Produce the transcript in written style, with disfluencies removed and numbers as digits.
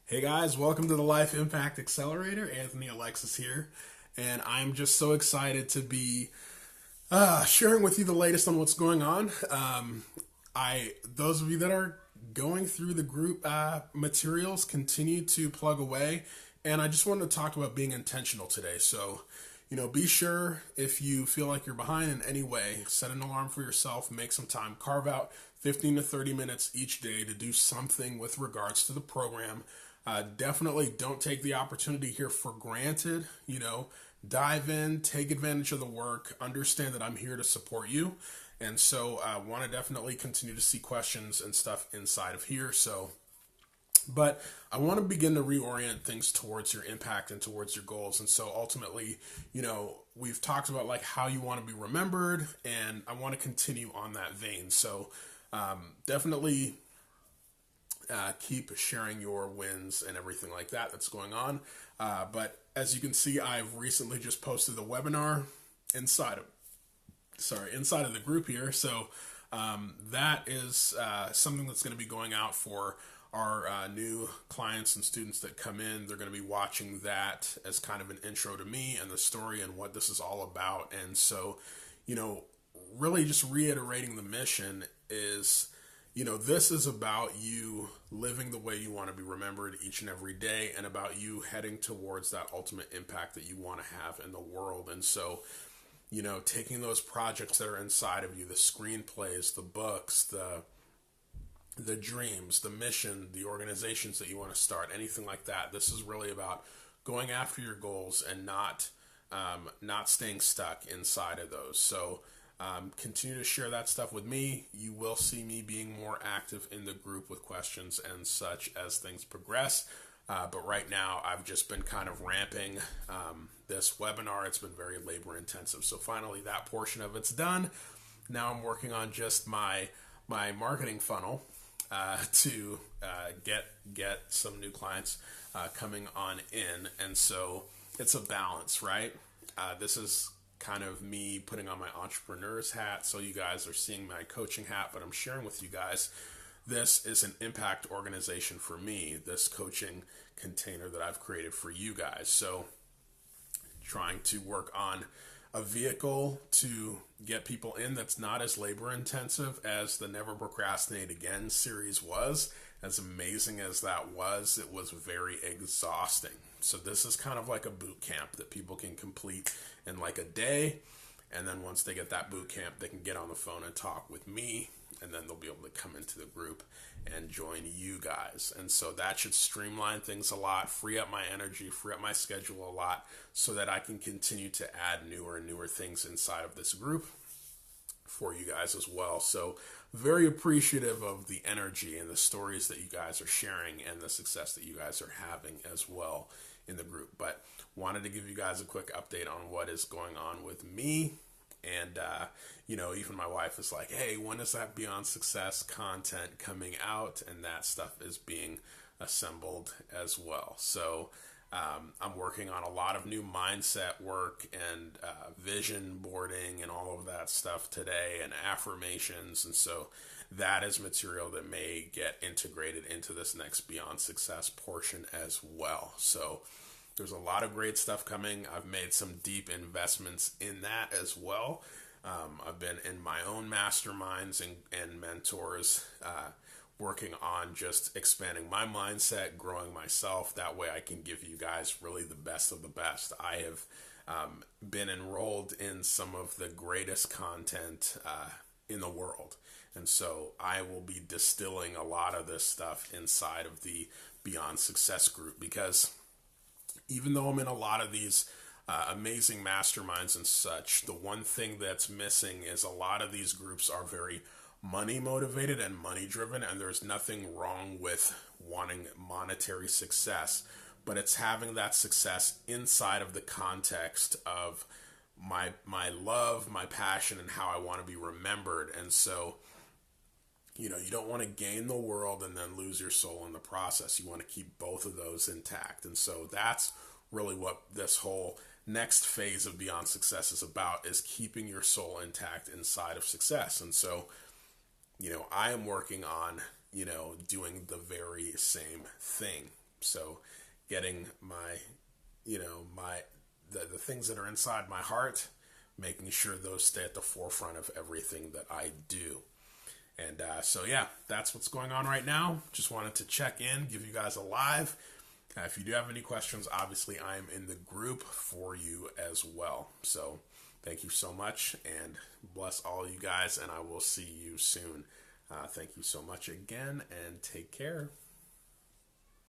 Hey guys, welcome to the Life Impact Accelerator. Anthony Alexis here, and I'm just so excited to be sharing with you the latest on what's going on. Those of you that are going through the group materials, continue to plug away, and I just wanted to talk about being intentional today. So, be sure if you feel like you're behind in any way, set an alarm for yourself, make some time, carve out 15 to 30 minutes each day to do something with regards to the program. Definitely don't take the opportunity here for granted. Dive in, take advantage of the work, understand that I'm here to support you. And so I want to definitely continue to see questions and stuff inside of here. But I want to begin to reorient things towards your impact and towards your goals. And so ultimately, we've talked about like how you want to be remembered, and I want to continue on that vein. So definitely keep sharing your wins and everything like that that's going on. But as you can see, I've recently just posted the webinar inside of the group here. So that is something that's going to be going out for our new clients and students that come in. They're going to be watching that as kind of an intro to me and the story and what this is all about. And so, really just reiterating the mission is, this is about you living the way you want to be remembered each and every day, and about you heading towards that ultimate impact that you want to have in the world. And so, taking those projects that are inside of you, the screenplays, the books, the dreams, the mission, the organizations that you want to start, anything like that. This is really about going after your goals and not staying stuck inside of those. So continue to share that stuff with me. You will see me being more active in the group with questions and such as things progress. But right now, I've just been kind of ramping this webinar. It's been very labor intensive. So finally, that portion of it's done. Now I'm working on just my marketing funnel to get some new clients coming on in. And so it's a balance, right? This is kind of me putting on my entrepreneur's hat. So you guys are seeing my coaching hat, but I'm sharing with you guys, this is an impact organization for me, this coaching container that I've created for you guys. So trying to work on a vehicle to get people in that's not as labor intensive as the Never Procrastinate Again series was. As amazing as that was, it was very exhausting. So this is kind of like a boot camp that people can complete in like a day. And then once they get that boot camp, they can get on the phone and talk with me. And then they'll be able to come into the group and join you guys. And so that should streamline things a lot, free up my energy, free up my schedule a lot, so that I can continue to add newer and newer things inside of this group for you guys as well. So very appreciative of the energy and the stories that you guys are sharing and the success that you guys are having as well in the group. But wanted to give you guys a quick update on what is going on with me. And, even my wife is like, hey, when is that Beyond Success content coming out? And that stuff is being assembled as well. So I'm working on a lot of new mindset work and vision boarding and all of that stuff today, and affirmations. And so that is material that may get integrated into this next Beyond Success portion as well. So there's a lot of great stuff coming. I've made some deep investments in that as well. I've been in my own masterminds and mentors, working on just expanding my mindset, growing myself. That way I can give you guys really the best of the best. I have been enrolled in some of the greatest content in the world. And so I will be distilling a lot of this stuff inside of the Beyond Success group, because even though I'm in a lot of these amazing masterminds and such, the one thing that's missing is a lot of these groups are very money motivated and money driven, and there's nothing wrong with wanting monetary success, but it's having that success inside of the context of my love, my passion, and how I want to be remembered. And so you don't want to gain the world and then lose your soul in the process. You want to keep both of those intact. And so that's really what this whole next phase of Beyond Success is about, is keeping your soul intact inside of success. And so, I am working on, doing the very same thing. So getting my, the things that are inside my heart, making sure those stay at the forefront of everything that I do. And so, yeah, that's what's going on right now. Just wanted to check in, give you guys a live. If you do have any questions, obviously I'm in the group for you as well. So thank you so much, and bless all you guys, and I will see you soon. Thank you so much again, and take care.